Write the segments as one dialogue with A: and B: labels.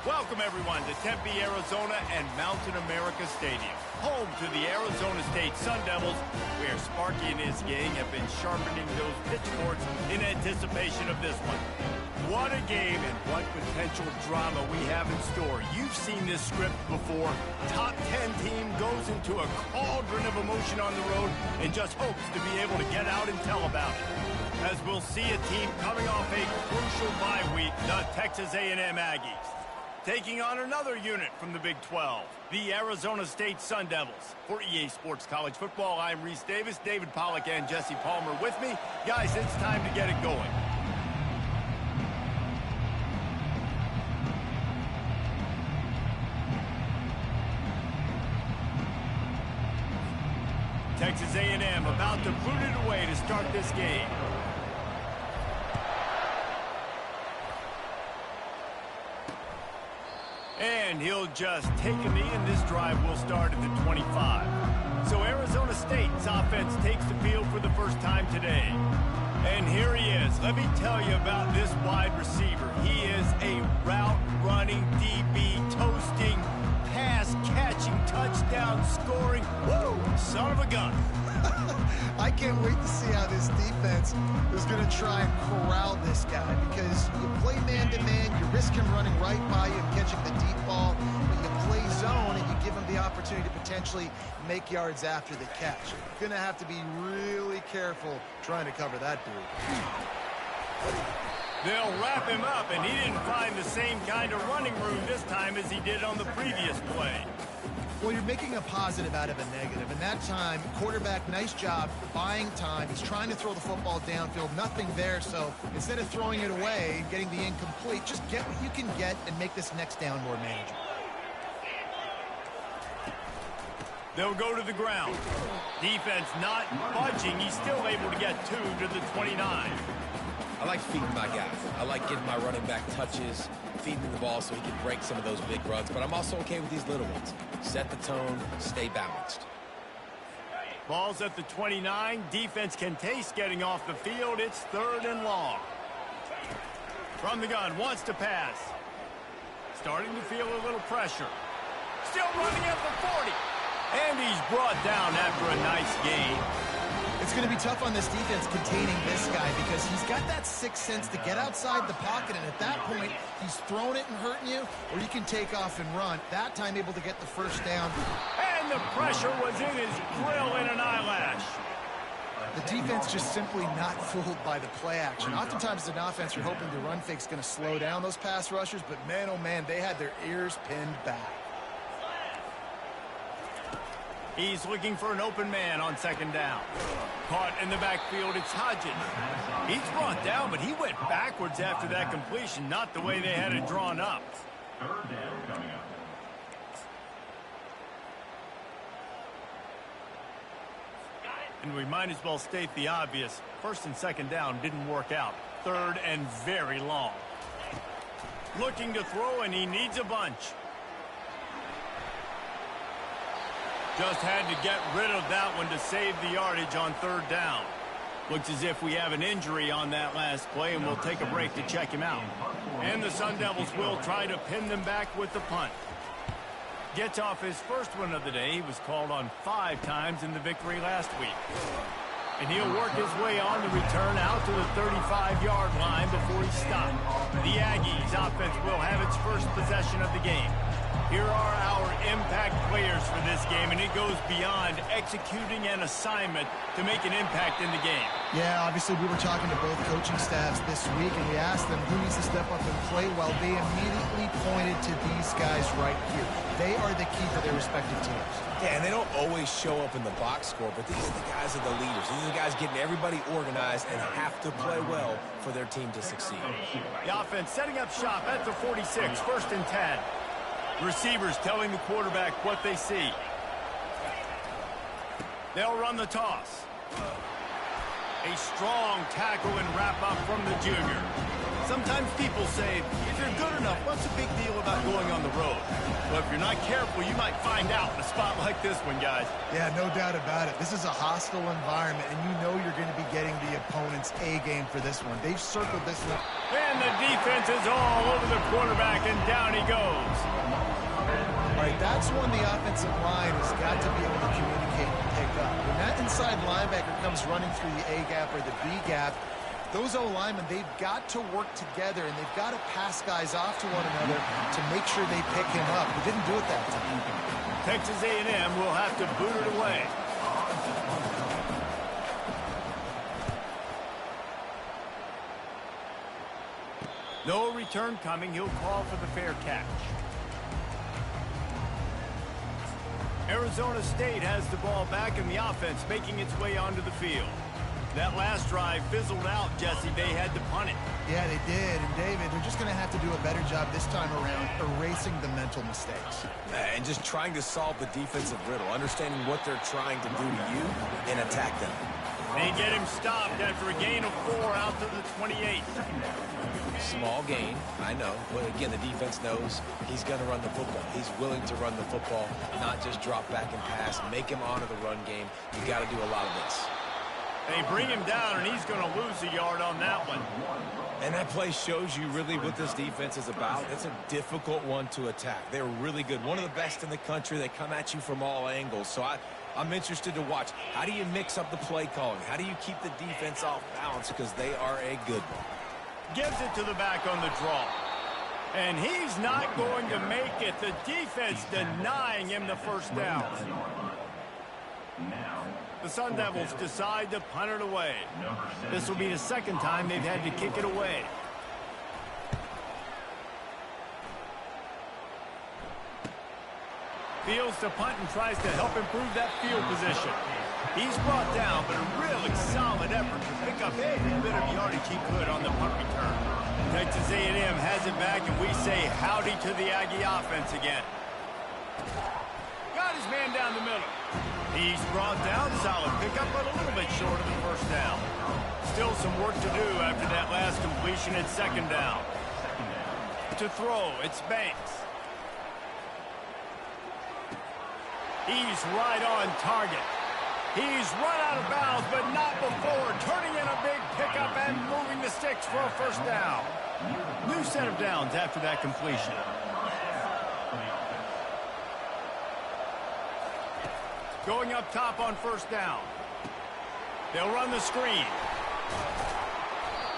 A: Welcome, everyone, to Tempe, Arizona and Mountain America Stadium, home to the Arizona State Sun Devils, where Sparky and his gang have been sharpening those pitchforks in anticipation of this one. What a game and what potential drama we have in store. You've seen this script before. Top 10 team goes into a cauldron of emotion on the road and just hopes to be able to get out and tell about it. As we'll see a team coming off a crucial bye week, the Texas A&M Aggies, taking on another unit from the Big 12, the Arizona State Sun Devils. For EA Sports College Football, I'm Reese Davis, David Pollack, and Jesse Palmer with me. Guys, it's time to get it going. Texas A&M about to boot it away to start this game. And he'll just take a knee, and this drive will start at the 25. So Arizona State's offense takes the field for the first time today. And here he is. Let me tell you about this wide receiver. He is a route-running, DB, toasting, pass-catching, touchdown-scoring, woo, son of a gun.
B: I can't wait to see how this defense is going to try and corral this guy, because you play man-to-man, you risk him running right by you and catching the deep ball, but you play zone and you give him the opportunity to potentially make yards after the catch. You're going to have to be really careful trying to cover that dude.
A: They'll wrap him up, and he didn't find the same kind of running room this time as he did on the previous play.
B: Well, you're making a positive out of a negative, and that time, quarterback, nice job buying time. He's trying to throw the football downfield, nothing there, so instead of throwing it away and getting the incomplete, just get what you can get and make this next down more manageable.
A: They'll go to the ground. Defense not budging. He's still able to get 2 to the 29.
C: I like feeding my guys. I like getting my running back touches, feeding the ball so he can break some of those big runs, but I'm also okay with these little ones. Set the tone, stay balanced.
A: Ball's at the 29. Defense can taste getting off the field. It's 3rd and long. From the gun, wants to pass. Starting to feel a little pressure. Still running at the 40. And he's brought down after a nice gain.
B: It's going to be tough on this defense containing this guy, because he's got that sixth sense to get outside the pocket, and at that point, he's throwing it and hurting you, or you can take off and run. That time able to get the first down.
A: And the pressure was in his grill in an eyelash.
B: The defense just simply not fooled by the play action. Oftentimes as an offense, you're hoping the run fake's going to slow down those pass rushers, but man, oh man, they had their ears pinned back.
A: He's looking for an open man on 2nd down. Caught in the backfield, it's Hodgins. He's brought down, but he went backwards after that completion, not the way they had it drawn up.
D: 3rd down coming up.
A: And we might as well state the obvious. 1st and 2nd down didn't work out. 3rd and very long. Looking to throw, and he needs a bunch. Just had to get rid of that one to save the yardage on 3rd down. Looks as if we have an injury on that last play, and we'll take a break to check him out. And the Sun Devils will try to pin them back with the punt. Gets off his first one of the day. He was called on 5 times in the victory last week. And he'll work his way on the return out to the 35-yard line before he's stopped. The Aggies offense will have its first possession of the game. Here are our impact players for this game, and it goes beyond executing an assignment to make an impact in the game.
B: Yeah, obviously we were talking to both coaching staffs this week, and we asked them who needs to step up and play well. They immediately pointed to these guys right here. They are the key for their respective teams.
C: Yeah, and they don't always show up in the box score, but these are the guys that are the leaders. These are the guys getting everybody organized and have to play well for their team to succeed.
A: The offense setting up shop at the 46, 1st and 10. Receivers telling the quarterback what they see. They'll run the toss. A strong tackle and wrap up from the junior. Sometimes people say, if you're good enough, what's the big deal about going on the road? Well, if you're not careful, you might find out in a spot like this one, guys.
B: Yeah, no doubt about it. This is a hostile environment, and you know you're going to be getting the opponent's offense A game for this one. They've circled this one.
A: And the defense is all over the quarterback, and down he goes.
B: All right, that's when the offensive line has got to be able to communicate and pick up. When that inside linebacker comes running through the A gap or the B gap, those O-linemen, they've got to work together, and they've got to pass guys off to one another to make sure they pick him up. They didn't do it that time.
A: Texas A&M will have to boot it away. No return coming. He'll call for the fair catch. Arizona State has the ball back in the offense, making its way onto the field. That last drive fizzled out, Jesse. They had to punt it.
B: Yeah, they did. And, David, they're just going to have to do a better job this time around erasing the mental mistakes.
C: And just trying to solve the defensive riddle, understanding what they're trying to do to you and attack them.
A: They get him stopped after a gain of 4 out to the 28.
C: Small gain, I know. But, again, the defense knows he's going to run the football. He's willing to run the football, not just drop back and pass, make him honor the run game. You got to do a lot of this.
A: They bring him down, and he's going to lose a yard on that one.
C: And that play shows you really what this defense is about. It's a difficult one to attack. They're really good. One of the best in the country. They come at you from all angles. So I'm interested to watch. How do you mix up the play calling? How do you keep the defense off balance? Because they are a good one.
A: Gives it to the back on the draw. And he's not going to make it. The defense denying him the first down. The Sun Devils decide to punt it away. This will be the second time they've had to kick it away. Fields to punt and tries to help improve that field position. He's brought down, but a really solid effort to pick up every bit of yardage he could on the punt return. Texas A&M has it back, and we say howdy to the Aggie offense again. Got his man down the middle. He's brought down, solid pickup, but a little bit short of the first down. Still some work to do after that last completion at second down. To throw, it's Banks. He's right on target. He's run out of bounds, but not before. Turning in a big pickup and moving the sticks for a first down. New set of downs after that completion. Going up top on first down. They'll run the screen.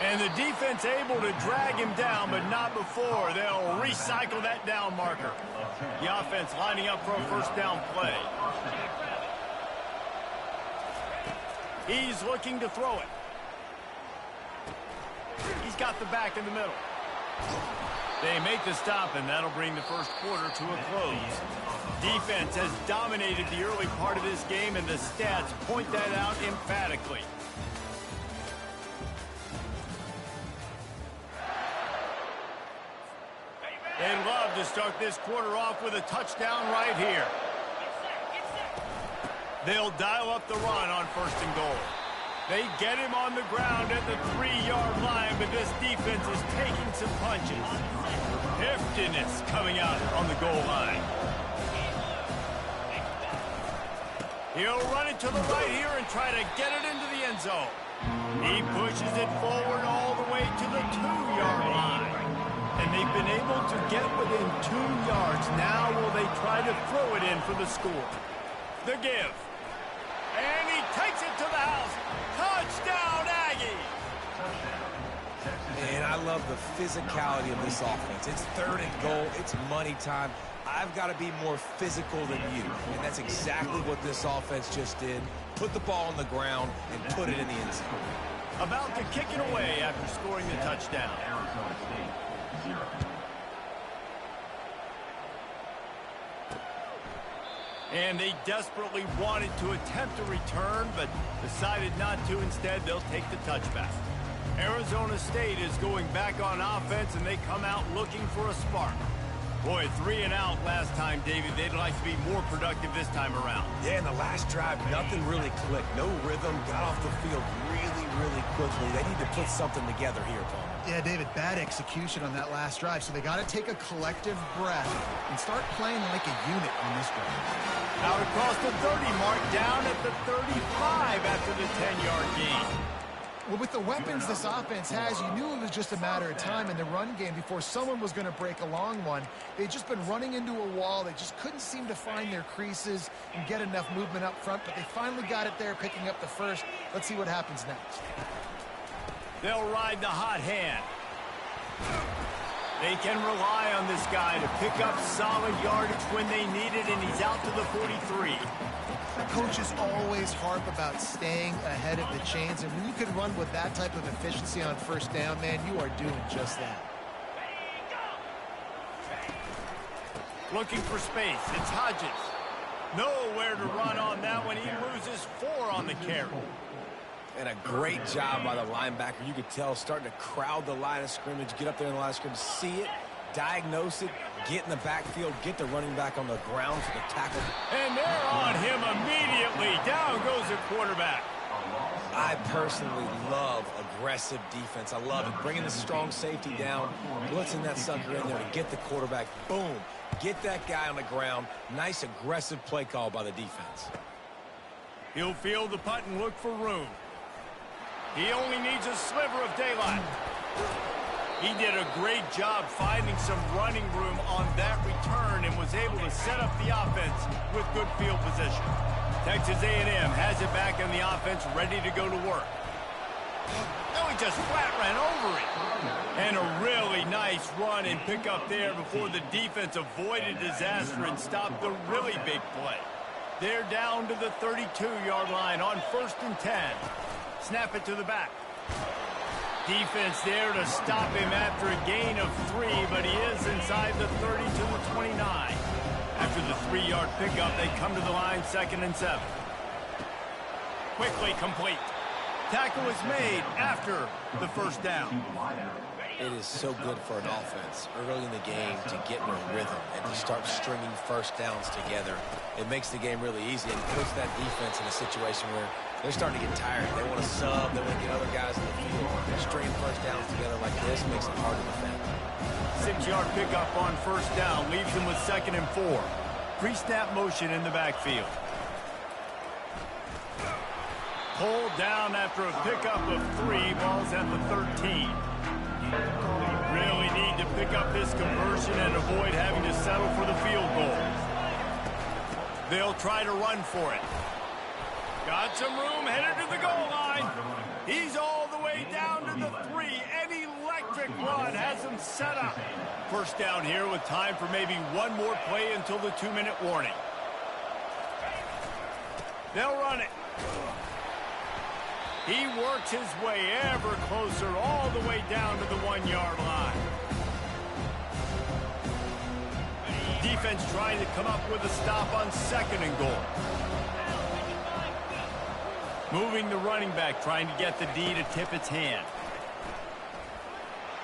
A: And the defense able to drag him down, but not before. They'll recycle that down marker. The offense lining up for a first down play. He's looking to throw it. He's got the back in the middle. They make the stop, and that'll bring the first quarter to a close. Defense has dominated the early part of this game, and the stats point that out emphatically. They'd love to start this quarter off with a touchdown right here. They'll dial up the run on first and goal. They get him on the ground at the 3-yard line, but this defense is taking some punches. Heftiness coming out on the goal line. He'll run it to the right here and try to get it into the end zone. He pushes it forward all the way to the 2-yard line. And they've been able to get within 2 yards. Now will they try to throw it in for the score? The give. And he takes it to the house. Touchdown, Aggie!
C: And I love the physicality of this offense. It's third and goal. It's money time. I've got to be more physical than you. And that's exactly what this offense just did. Put the ball on the ground and put it in the end zone.
A: About to kick it away after scoring the touchdown.
D: Arizona State, 0.
A: And they desperately wanted to attempt a return, but decided not to. Instead, they'll take the touchback. Arizona State is going back on offense, and they come out looking for a spark. Boy, 3 and out last time, David. They'd like to be more productive this time around.
C: Yeah, in the last drive, nothing really clicked. No rhythm, got off the field really quickly. They need to put something together here, Paul.
B: Yeah, David, bad execution on that last drive, so they got to take a collective breath and start playing like a unit on this drive.
A: Out across the 30 mark, down at the 35 after the 10-yard gain.
B: Well, with the weapons this offense has, you knew it was just a matter of time in the run game before someone was going to break a long one. They've just been running into a wall. They just couldn't seem to find their creases and get enough movement up front, but they finally got it there, picking up the first. Let's see what happens next.
A: They'll ride the hot hand. They can rely on this guy to pick up solid yardage when they need it, and he's out to the 43.
B: Coaches always harp about staying ahead of the chains, and when you can run with that type of efficiency on first down, man, you are doing just that.
A: Looking for space. It's Hodges. Nowhere to run on that one. He loses 4 on the carry.
C: And a great job by the linebacker. You could tell starting to crowd the line of scrimmage, get up there in the line of scrimmage, see it, diagnose it, get in the backfield, get the running back on the ground for the tackle.
A: And they're on him immediately. Down goes the quarterback.
C: I personally love aggressive defense. I love it. Bringing the strong safety down, blitzing that sucker in there to get the quarterback. Boom. Get that guy on the ground. Nice aggressive play call by the defense.
A: He'll field the punt and look for room. He only needs a sliver of daylight. He did a great job finding some running room on that return and was able to set up the offense with good field position. Texas A&M has it back in the offense, ready to go to work. Oh, he just flat ran over it. And a really nice run and pick up there before the defense avoided disaster and stopped the really big play. They're down to the 32-yard line on 1st and 10. Snap it to the back. Defense there to stop him after a gain of 3, but he is inside the 30 to the 29. After the 3-yard pickup, they come to the line 2nd and 7. Quickly complete. Tackle is made after the first down.
C: It is so good for an offense early in the game to get in a rhythm and to start stringing first downs together. It makes the game really easy and puts that defense in a situation where they're starting to get tired. They want to sub. They want to get other guys in the field. Stringing first downs together like this makes it hard to defend.
A: 6-yard pickup on first down leaves them with 2nd and 4. Pre-snap motion in the backfield. Pulled down after a pickup of 3. Ball's at the 13. Really need to pick up this conversion and avoid having to settle for the field goal. They'll try to run for it. Got some room, headed to the goal line. He's all the way down to the 3. An electric run has him set up. First down here with time for maybe one more play until the 2-minute warning. They'll run it. He works his way ever closer all the way down to the 1-yard line. Defense trying to come up with a stop on 2nd and goal. Moving the running back, trying to get the D to tip its hand.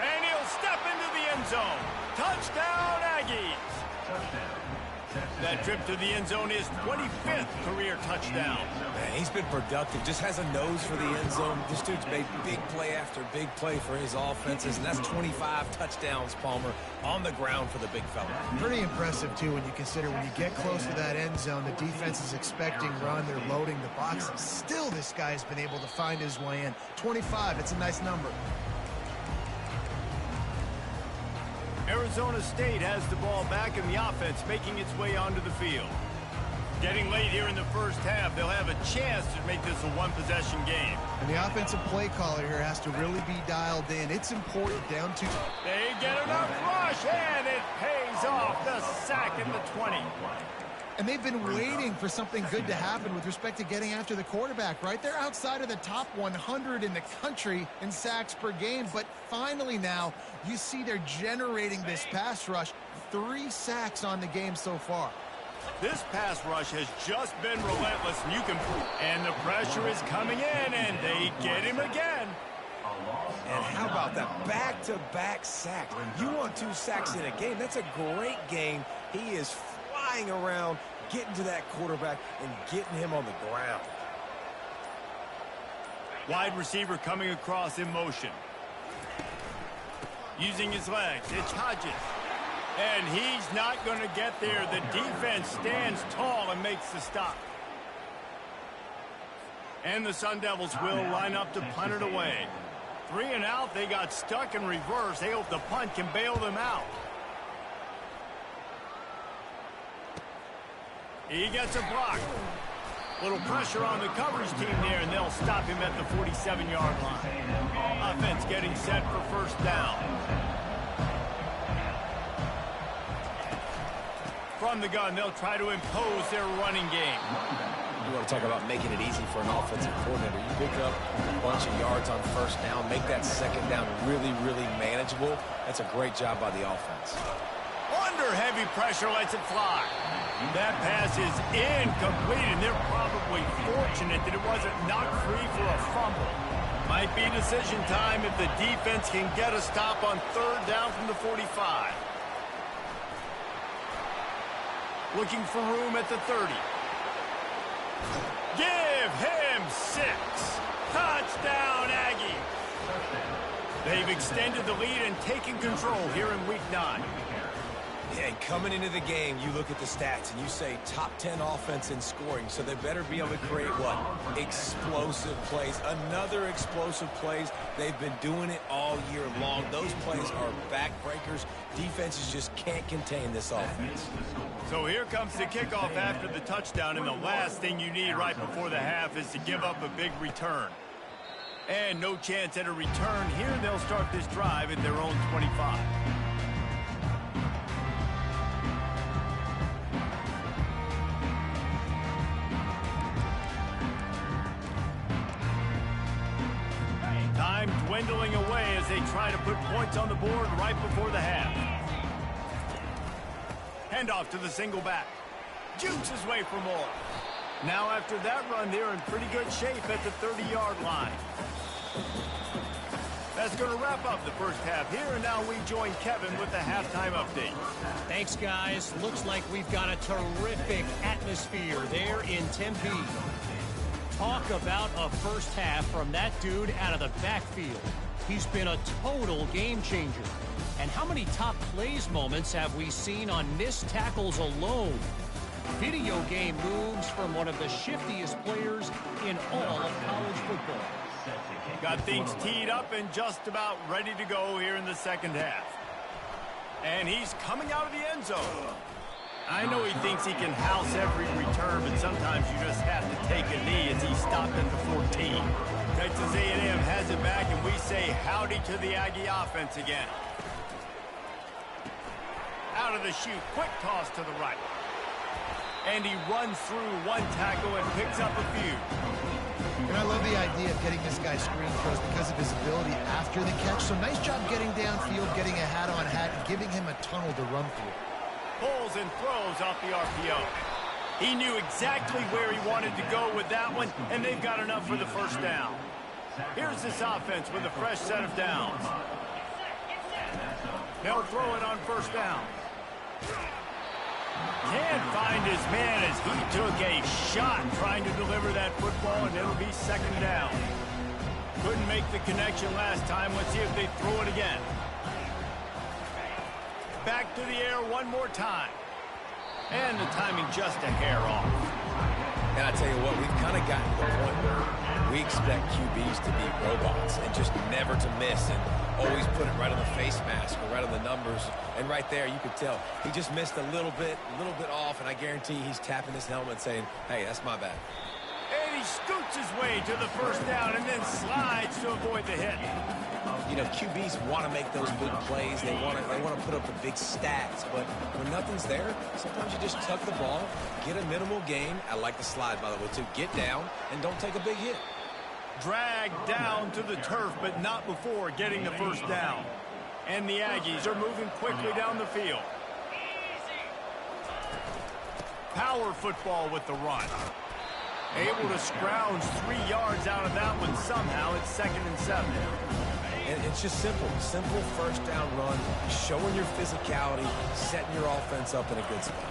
A: And he'll step into the end zone. Touchdown, Aggies. That trip to the end zone is 25th career touchdown.
C: Man, he's been productive, just has a nose for the end zone. This dude's made big play after big play for his offenses, and that's 25 touchdowns, Palmer, on the ground for the big fella.
B: Pretty impressive, too, when you consider when you get close to that end zone, the defense is expecting run, they're loading the box, and still this guy's been able to find his way in. 25, it's a nice number.
A: Arizona State has the ball back in the offense, making its way onto the field. Getting late here in the first half, they'll have a chance to make this a one-possession game.
B: And the offensive play caller here has to really be dialed in. It's important down to...
A: They get enough rush, and it pays off. The sack in the 20.
B: And they've been waiting for something good to happen with respect to getting after the quarterback, right? They're outside of the top 100 in the country in sacks per game, but finally now you see they're generating this pass rush. 3 sacks on the game so far.
A: This pass rush has just been relentless, and the pressure is coming in, and they get him again.
C: And how about that back-to-back sacks? You want 2 sacks in a game. That's a great game. He is flying around, getting to that quarterback and getting him on the ground.
A: Wide receiver coming across in motion. Using his legs, it's Hodges. And he's not going to get there. The defense stands tall and makes the stop. And the Sun Devils will line up to punt it away. 3 and out, they got stuck in reverse. They hope the punt can bail them out. He gets a block. Little pressure on the coverage team there, and they'll stop him at the 47-yard line. Offense getting set for first down. From the gun, they'll try to impose their running game.
C: You want to talk about making it easy for an offensive coordinator. You pick up a bunch of yards on first down, make that second down really, really manageable. That's a great job by the offense.
A: Under heavy pressure, lets it fly. That pass is incomplete, and they're probably fortunate that it wasn't knocked free for a fumble. Might be decision time if the defense can get a stop on third down from the 45. Looking for room at the 30. Give him 6. Touchdown, Aggie. They've extended the lead and taken control here in Week 9.
C: Yeah, and coming into the game, you look at the stats and you say top 10 offense in scoring, so they better be able to create what? Explosive plays. Another explosive plays. They've been doing it all year long. Those plays are backbreakers. Defenses just can't contain this offense.
A: So here comes the kickoff after the touchdown, and the last thing you need right before the half is to give up a big return. And no chance at a return here. They'll start this drive at their own 25. Time dwindling away as they try to put points on the board right before the half. Handoff to the single back. Jukes his way for more. Now after that run, they're in pretty good shape at the 30-yard line. That's going to wrap up the first half here, and now we join Kevin with the halftime update.
E: Thanks, guys. Looks like we've got a terrific atmosphere there in Tempe. Talk about a first half from that dude out of the backfield. He's been a total game changer. And how many top plays moments have we seen on missed tackles alone? Video game moves from one of the shiftiest players in all of college football.
A: Got things teed up and just about ready to go here in the second half. And he's coming out of the end zone. I know he thinks he can house every return, but sometimes you just have to take a knee as he stopped at the 14. Texas A&M has it back, and we say howdy to the Aggie offense again. Out of the chute, quick toss to the right. And he runs through one tackle and picks up a few.
B: And I love the idea of getting this guy screen throws because of his ability after the catch. So nice job getting downfield, getting a hat-on-hat, and giving him a tunnel to run through.
A: Pulls and throws off the RPO. He knew exactly where he wanted to go with that one, and they've got enough for the first down. Here's this offense with a fresh set of downs. They'll throw it on first down. Can't find his man as he took a shot trying to deliver that football, and it'll be second down. Couldn't make the connection last time. Let's see if they throw it again. Back to the air one more time. And the timing just a hair off.
C: And I tell you what, we've kind of gotten to the point where we expect QBs to be robots and just never to miss and always put it right on the face mask or right on the numbers. And right there, you could tell he just missed a little bit off, and I guarantee he's tapping his helmet saying, hey, that's my bad.
A: And he scoots his way to the first down and then slides to avoid the hit.
C: You know, QBs want to make those big plays. They want to put up the big stats. But when nothing's there, sometimes you just tuck the ball, get a minimal gain. I like the slide, by the way, too. Get down and don't take a big hit.
A: Dragged down to the turf, but not before getting the first down. And the Aggies are moving quickly down the field. Power football with the run. Able to scrounge 3 yards out of that one somehow. It's 2nd and 7.
C: And it's just simple first down run, showing your physicality, setting your offense up in a good spot.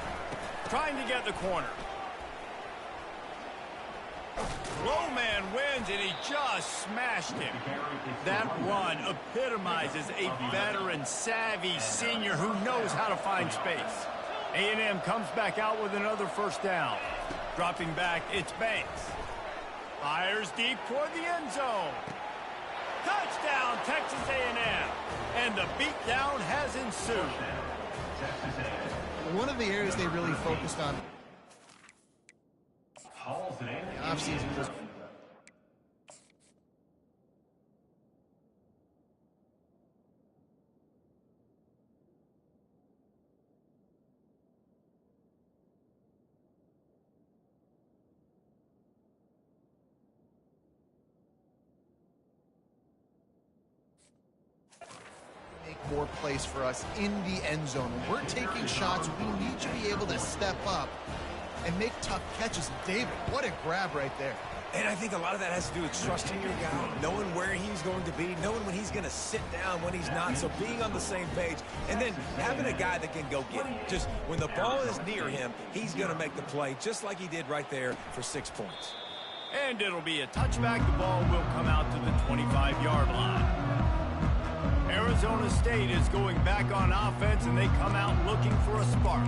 A: Trying to get the corner. Low man wins, and he just smashed him. That run epitomizes a veteran, savvy senior who knows how to find space. A&M comes back out with another first down. Dropping back, it's Banks. Fires deep toward the end zone. Touchdown, Texas A&M. And the beatdown has ensued.
B: One of the areas they really focused on in the offseason was more plays for us in the end zone. When we're taking shots, we need to be able to step up and make tough catches. David, what a grab right there.
C: And I think a lot of that has to do with trusting your guy, knowing where he's going to be, knowing when he's going to sit down, when he's not, so being on the same page, and then having a guy that can go get him. Just when the ball is near him, he's going to make the play, just like he did right there for 6 points.
A: And it'll be a touchback. The ball will come out to the 25-yard line. Arizona State is going back on offense, and they come out looking for a spark.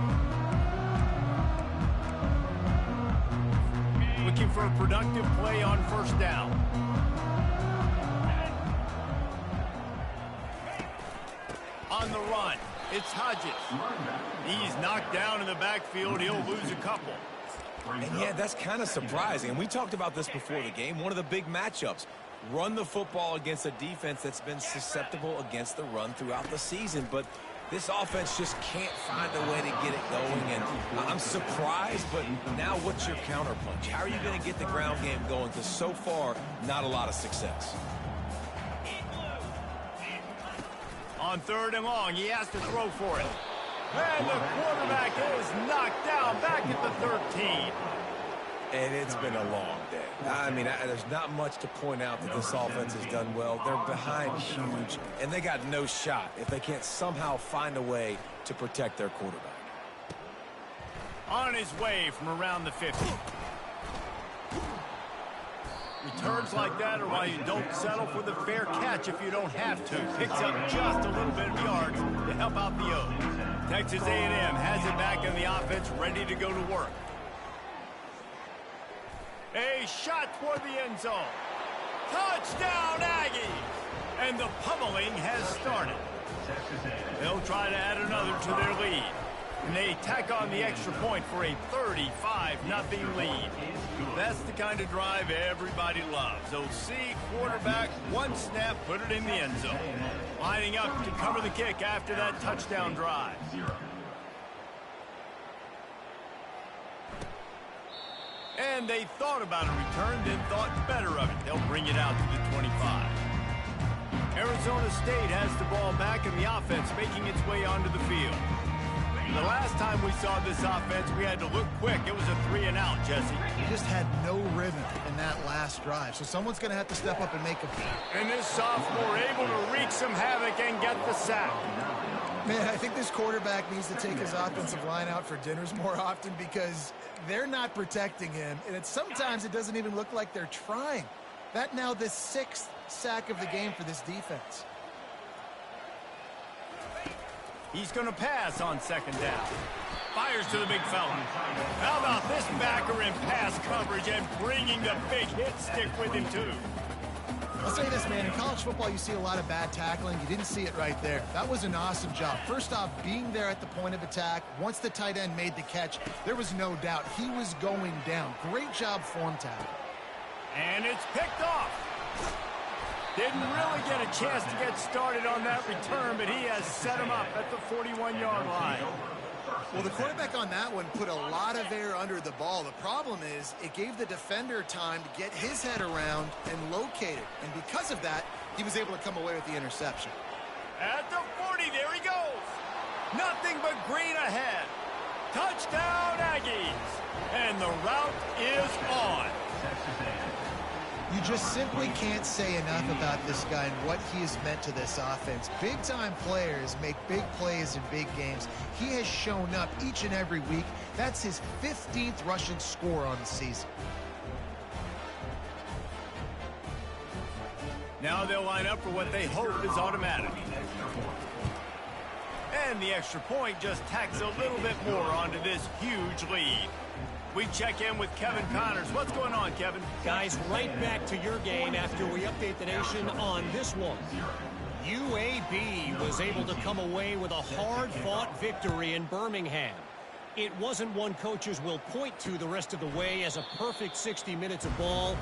A: Looking for a productive play on first down. On the run, it's Hodges. He's knocked down in the backfield. He'll lose a couple.
C: And yeah, that's kind of surprising. And we talked about this before the game. One of the big matchups. Run the football against a defense that's been susceptible against the run throughout the season. But this offense just can't find a way to get it going. And I'm surprised, but now what's your counterpunch? How are you going to get the ground game going? Because so far, not a lot of success.
A: On 3rd and long, he has to throw for it. And the quarterback is knocked down back at the 13.
C: And it's been a long day. I mean, there's not much to point out that this offense has done well. They're behind huge, and they got no shot if they can't somehow find a way to protect their quarterback.
A: On his way from around the 50. Returns like that are why you don't settle for the fair catch if you don't have to. Picks up just a little bit of yards to help out the O. Texas A&M has it back in the offense, ready to go to work. A shot toward the end zone. Touchdown, Aggies! And the pummeling has started. They'll try to add another to their lead. And they tack on the extra point for a 35-0 lead. That's the kind of drive everybody loves. OC, quarterback, one snap, put it in the end zone. Lining up to cover the kick after that touchdown drive. And they thought about a return, then thought better of it. They'll bring it out to the 25. Arizona State has the ball back in the offense, making its way onto the field. The last time we saw this offense, we had to look quick. It was a 3-and-out, Jesse.
B: He just had no rhythm in that last drive, so someone's going to have to step up and make a beat.
A: And this sophomore able to wreak some havoc and get the sack.
B: Man, I think this quarterback needs to take his offensive line out for dinners more often because they're not protecting him, and sometimes it doesn't even look like they're trying. That now the 6th sack of the game for this defense.
A: He's going to pass on 2nd down. Fires to the big fella. How about this backer in pass coverage and bringing the big hit stick with him, too?
B: I'll say this, man. In college football, you see a lot of bad tackling. You didn't see it right there. That was an awesome job. First off, being there at the point of attack. Once the tight end made the catch, there was no doubt he was going down. Great job form tackle.
A: And it's picked off. Didn't really get a chance to get started on that return, but he has set him up at the 41-yard line.
B: Well, the quarterback on that one put a lot of air under the ball. The problem is it gave the defender time to get his head around and locate it. And because of that, he was able to come away with the interception.
A: At the 40, there he goes. Nothing but green ahead. Touchdown, Aggies. And the route is on.
B: You just simply can't say enough about this guy and what he has meant to this offense. Big-time players make big plays in big games. He has shown up each and every week. That's his 15th rushing score on the season.
A: Now they'll line up for what they hope is automatic. And the extra point just tacks a little bit more onto this huge lead. We check in with Kevin Connors. What's going on, Kevin?
E: Guys, right back to your game after we update the nation on this one. UAB was able to come away with a hard-fought victory in Birmingham. It wasn't one coaches will point to the rest of the way as a perfect 60 minutes of ball,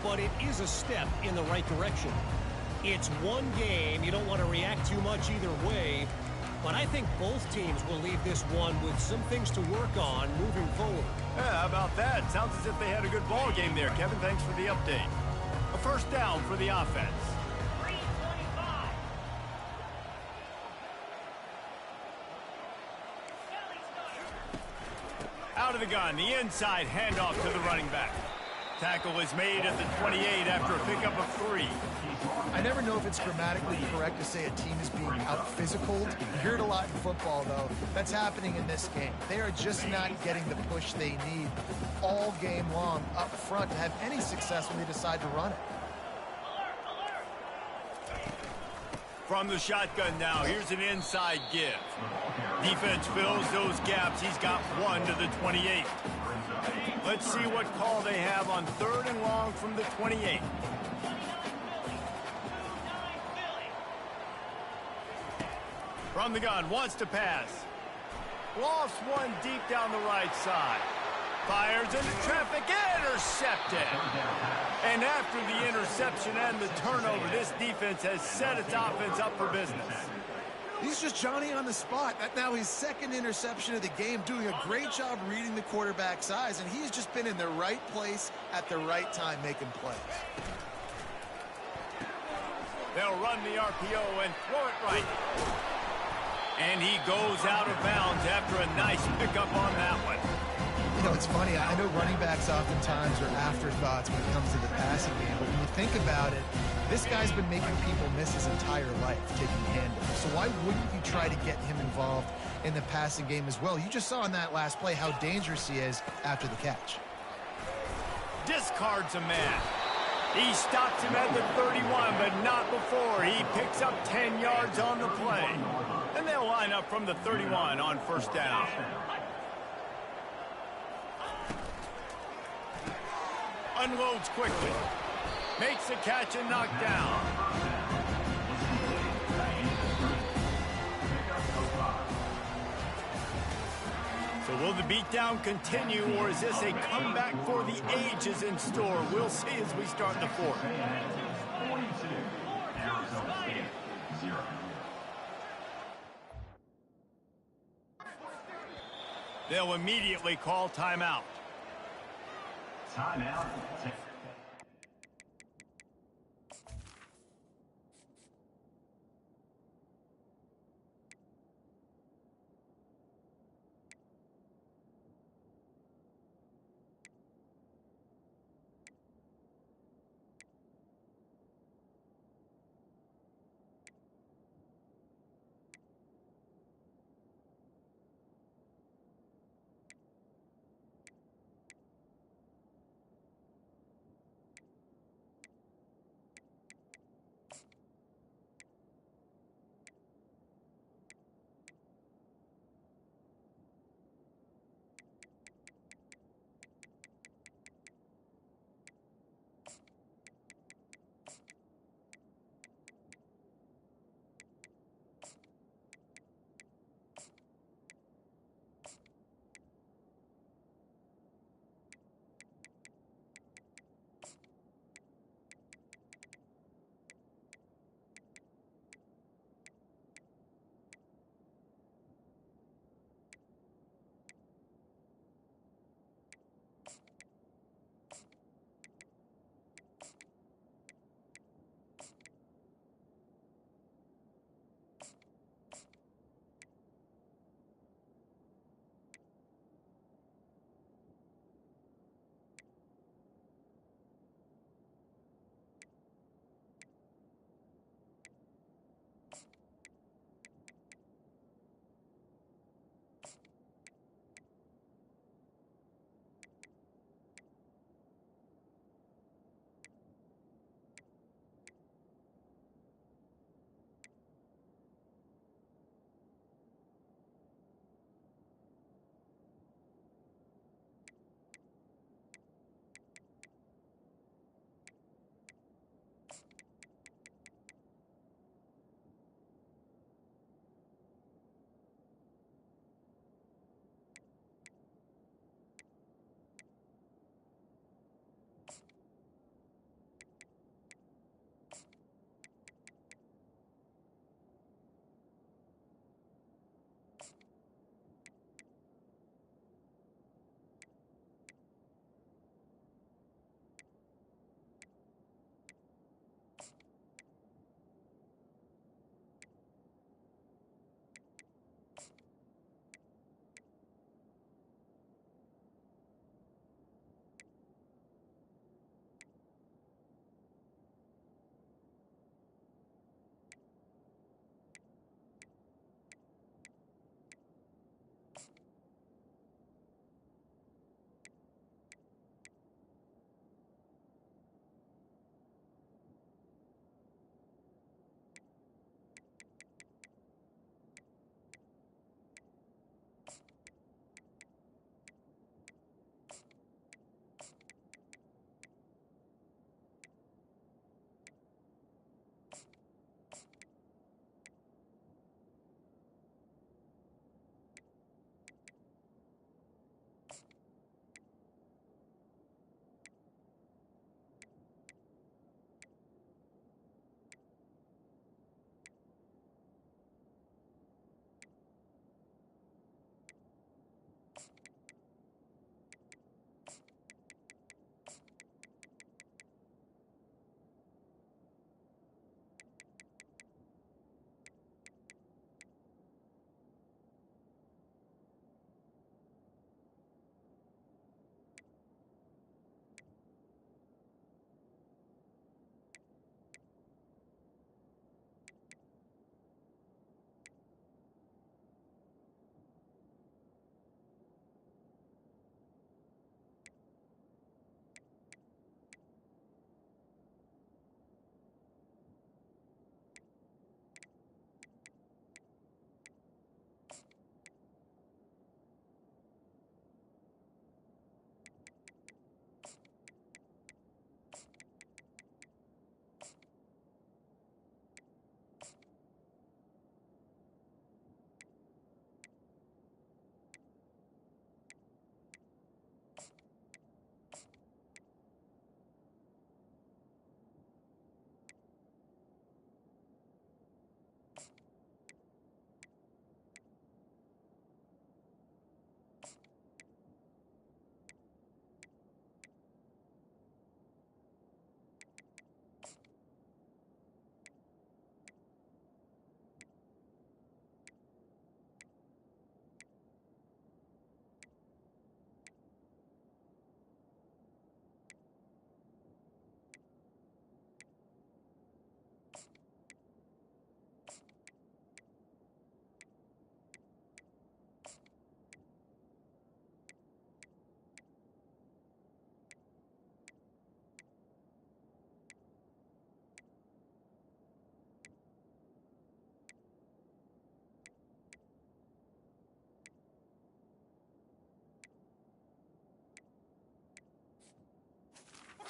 E: but it is a step in the right direction. It's one game. You don't want to react too much either way, but I think both teams will leave this one with some things to work on moving forward.
A: Yeah, how about that? Sounds as if they had a good ball game there, Kevin. Thanks for the update. A first down for the offense. Out of the gun, the inside handoff to the running back. Tackle is made at the 28 after a pickup of 3.
B: I never know if it's grammatically correct to say a team is being out-physicaled. You hear it a lot in football, though. That's happening in this game. They are just not getting the push they need all game long up front to have any success when they decide to run it.
A: From the shotgun now, here's an inside give. Defense fills those gaps. He's got 1 to the 28. Let's see what call they have on 3rd and long from the 28. From the gun, wants to pass. Lost one deep down the right side. Fires into traffic, intercepted. And after the interception and the turnover, this defense has set its offense up for business.
B: He's just Johnny on the spot. That's now his 2nd interception of the game, doing a great job reading the quarterback's eyes, and he's just been in the right place at the right time making plays.
A: They'll run the RPO and throw it right. And he goes out of bounds after a nice pickup on that one.
B: You know, it's funny. I know running backs oftentimes are afterthoughts when it comes to the passing game, but when you think about it, this guy's been making people miss his entire life taking handoffs. So why wouldn't you try to get him involved in the passing game as well? You just saw in that last play how dangerous he is after the catch.
A: Discards a man. He stops him at the 31, but not before. He picks up 10 yards on the play. And they'll line up from the 31 on first down. Unloads quickly. Makes the catch and knocked down. So will the beatdown continue, or is this a comeback for the ages in store? We'll see as we start the 4th.
D: 42, Arizona State, 0.
A: They'll immediately call timeout.
D: Timeout.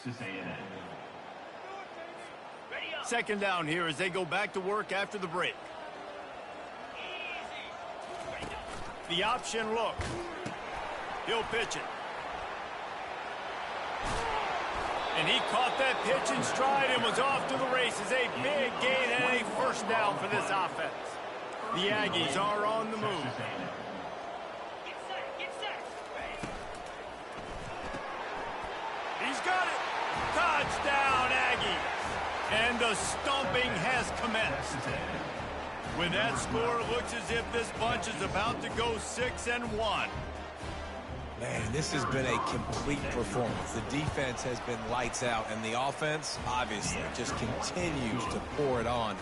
D: Texas A&M.
A: Second down here as they go back to work after the break. The option look. He'll pitch it. And he caught that pitch in stride and was off to the races. A big gain and a first down for this offense. The Aggies are on the move. He's got it. Touchdown, Aggies. And the stomping has commenced. With that score, it looks as if this bunch is about to go 6-1.
C: Man, this has been a complete performance. The defense has been lights out, and the offense, obviously, just continues to pour it on.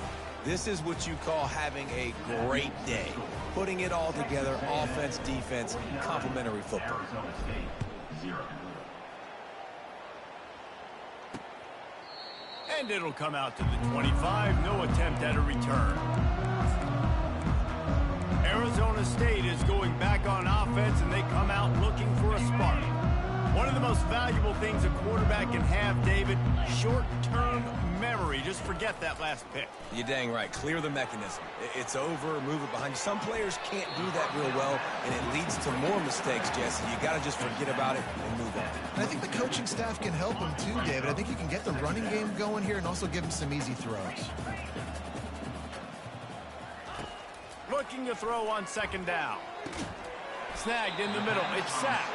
C: This is what you call having a great day. Putting it all together, offense, defense, complementary football.
D: Arizona State, 0.
A: And it'll come out to the 25. No attempt at a return. Arizona State is going back on offense, and they come out looking for a spark. One of the most valuable things a quarterback can have, David, short-term memory. Just forget that last pick.
C: You're dang right. Clear the mechanism. It's over, move it behind you. Some players can't do that real well, and it leads to more mistakes, Jesse. You got to just forget about it and move on.
B: And I think the coaching staff can help him too, David. I think you can get the running game going here and also give him some easy throws.
A: Looking to throw on second down. Snagged in the middle. It's sacked.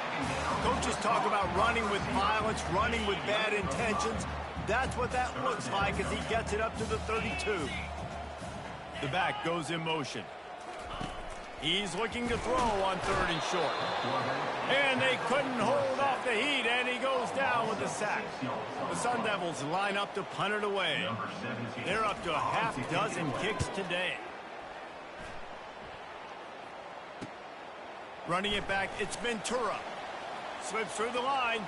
A: Coaches talk about running with violence, running with bad intentions. That's what that looks like as he gets it up to the 32. The back goes in motion. He's looking to throw on third and short. And they couldn't hold off the heat, and he goes down with the sack. The Sun Devils line up to punt it away. They're up to a half dozen kicks today. Running it back, it's Ventura. Slips through the line.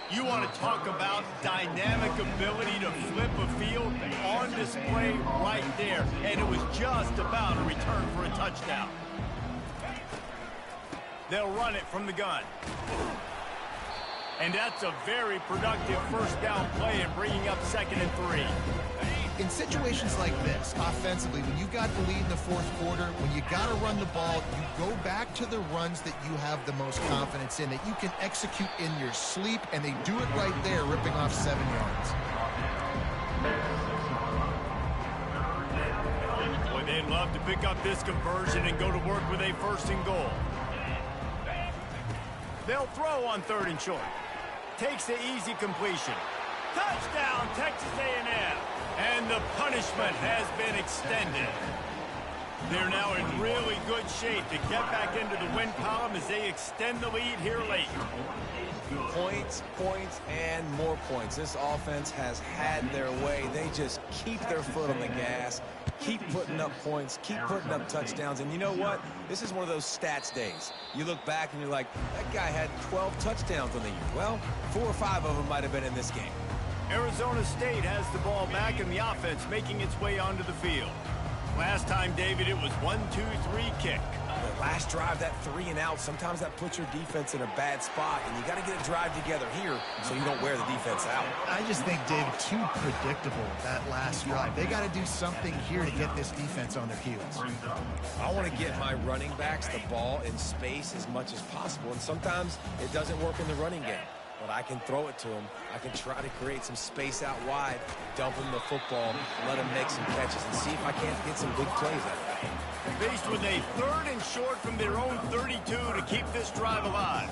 A: You want to talk about dynamic ability to flip a field on display right there. And it was just about a return for a touchdown. They'll run it from the gun. And that's a very productive first down play and bringing up 2nd and 3.
B: In situations like this, offensively, when you've got the lead in the fourth quarter, when you got to run the ball, you go back to the runs that you have the most confidence in, that you can execute in your sleep, and they do it right there, ripping off 7 yards.
A: Boy, they'd love to pick up this conversion and go to work with a 1st and goal. They'll throw on 3rd and short. Takes the easy completion. Touchdown, Texas A&M. And the punishment has been extended. They're now in really good shape to get back into the win column as they extend the lead here late.
C: Points, points, and more points. This offense has had their way. They just keep their foot on the gas, keep putting up points, keep putting up touchdowns. And you know what? This is one of those stats days. You look back and you're like, that guy had 12 touchdowns on the year. Well, 4 or 5 of them might have been in this game.
A: Arizona State has the ball back and the offense making its way onto the field. Last time, David, it was 1-2-3 kick.
C: The last drive, that 3 and out, sometimes that puts your defense in a bad spot, and you got to get a drive together here so you don't wear the defense out.
B: I just think, David, too predictable, that last drive. They got to do something here to get this defense on their heels.
C: I want to get my running backs the ball in space as much as possible, and sometimes it doesn't work in the running game. But I can throw it to him. I can try to create some space out wide, dump him the football, let him make some catches, and see if I can't get some big plays out of that.
A: Faced with a 3rd and short from their own 32 to keep this drive alive.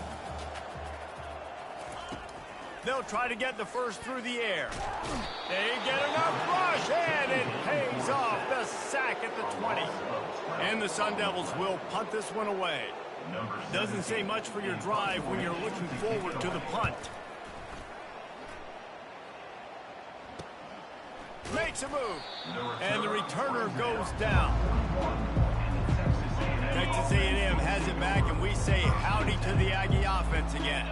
A: They'll try to get the first through the air. They get enough rush, and it pays off. The sack at the 20. And the Sun Devils will punt this one away. Doesn't say much for your drive when you're looking forward to the punt. Makes a move, and the returner goes down. Texas A&M has it back, and we say howdy to the Aggie offense again.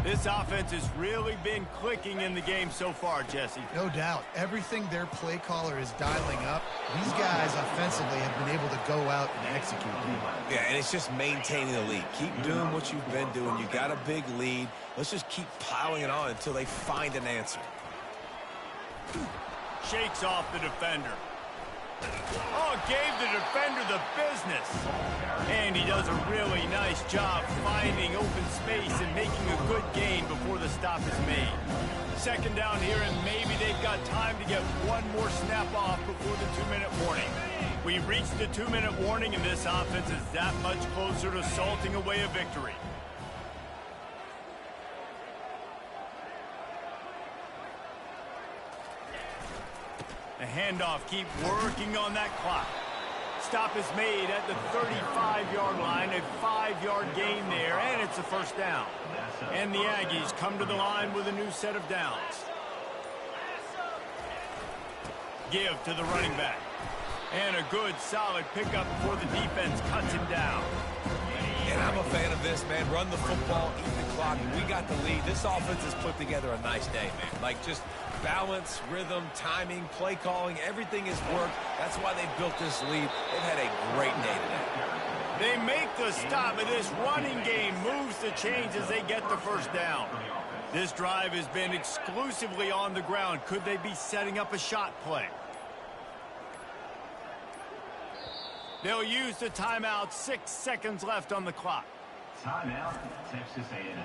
A: This offense has really been clicking in the game so far, Jesse.
B: No doubt. Everything their play caller is dialing up, these guys offensively have been able to go out and execute.
C: Yeah, and it's just maintaining the lead. Keep doing what you've been doing. You got a big lead. Let's just keep piling it on until they find an answer.
A: Shakes off the defender. Oh, gave the defender the business. And he does a really nice job finding open space and making a good gain before the stop is made. Second down here, and maybe they've got time to get one more snap off before the 2-minute warning. We reached the 2-minute warning, and this offense is that much closer to salting away a victory. The handoff, keep working on that clock. Stop is made at the 35-yard line, a 5-yard gain there, and it's a first down. And the Aggies come to the line with a new set of downs. Give to the running back. And a good, solid pickup before the defense cuts him down.
C: And I'm a fan of this, man. Run the football, eat the clock. We got the lead. This offense has put together a nice day, man. Like, just balance, rhythm, timing, play calling, everything has worked. That's why they built this lead. They've had a great day today.
A: They make the stop, and this running game moves the chains as they get the first down. This drive has been exclusively on the ground. Could they be setting up a shot play? They'll use the timeout. 6 seconds left on the clock.
D: Timeout, Texas A&M.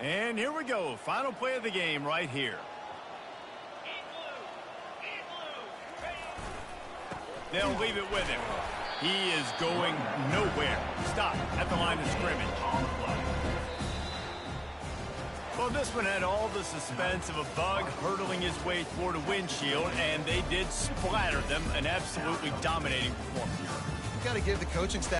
A: And here we go. Final play of the game right here. They'll leave it with him. He is going nowhere. Stop at the line of scrimmage. Well, this one had all the suspense of a bug hurtling his way toward a windshield, and they did splatter them. An absolutely dominating performance.
B: You've got to give the coaching staff